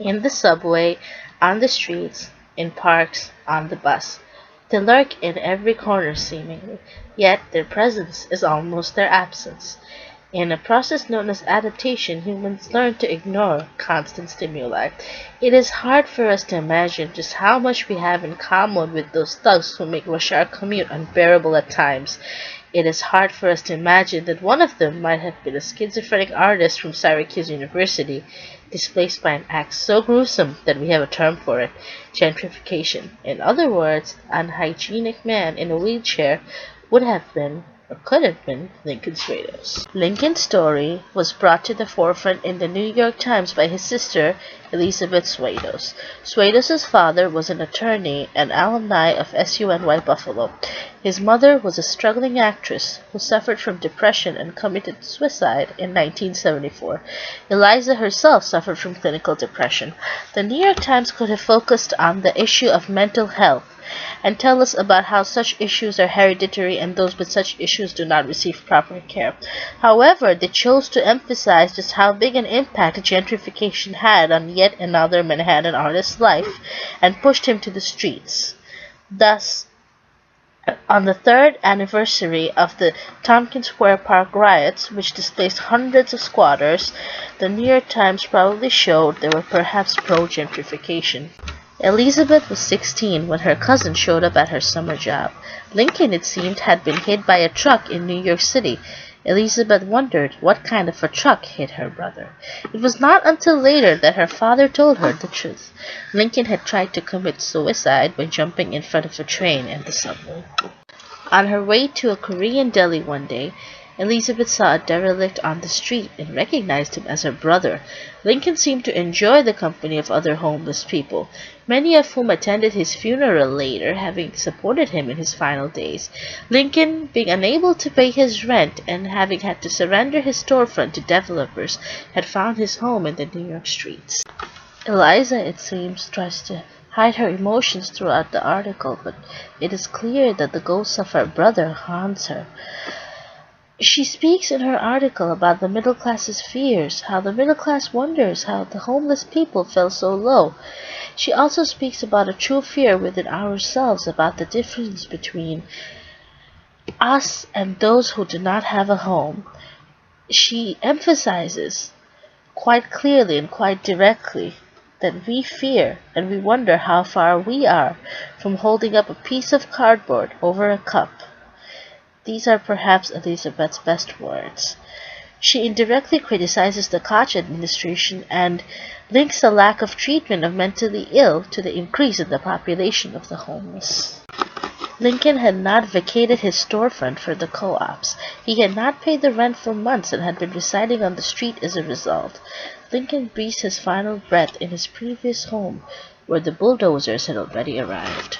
In the subway, on the streets, in parks, on the bus. They lurk in every corner seemingly, yet their presence is almost their absence. In a process known as adaptation, humans learn to ignore constant stimuli. It is hard for us to imagine just how much we have in common with those thugs who make rush hour commute unbearable at times. It is hard for us to imagine that one of them might have been a schizophrenic artist from Syracuse University, displaced by an act so gruesome that we have a term for it: gentrification. In other words, an unhygienic man in a wheelchair would have been, or could have been, Lincoln Swados. Lincoln's story was brought to the forefront in the New York Times by his sister, Elizabeth Swados. Swados' father was an attorney and alumni of SUNY Buffalo. His mother was a struggling actress who suffered from depression and committed suicide in 1974. Eliza herself suffered from clinical depression. The New York Times could have focused on the issue of mental health and tell us about how such issues are hereditary and those with such issues do not receive proper care. However, they chose to emphasize just how big an impact gentrification had on yet another Manhattan artist's life and pushed him to the streets. Thus, on the third anniversary of the Tompkins Square Park riots, which displaced hundreds of squatters, the New York Times probably showed they were perhaps pro-gentrification. Elizabeth was 16 when her cousin showed up at her summer job. Lincoln, it seemed, had been hit by a truck in New York City. Elizabeth wondered what kind of a truck hit her brother. It was not until later that her father told her the truth. Lincoln had tried to commit suicide by jumping in front of a train and the subway. On her way to a Korean deli one day, Elizabeth saw a derelict on the street and recognized him as her brother. Lincoln seemed to enjoy the company of other homeless people, many of whom attended his funeral later, having supported him in his final days. Lincoln, being unable to pay his rent and having had to surrender his storefront to developers, had found his home in the New York streets. Eliza, it seems, tries to hide her emotions throughout the article, but it is clear that the ghost of her brother haunts her. She speaks in her article about the middle class's fears, how the middle class wonders how the homeless people fell so low. She also speaks about a true fear within ourselves about the difference between us and those who do not have a home. She emphasizes quite clearly and quite directly that we fear and we wonder how far we are from holding up a piece of cardboard over a cup. These are perhaps Elizabeth's best words. She indirectly criticizes the Koch administration and links the lack of treatment of mentally ill to the increase in the population of the homeless. Lincoln had not vacated his storefront for the co-ops. He had not paid the rent for months and had been residing on the street as a result. Lincoln breathed his final breath in his previous home, where the bulldozers had already arrived.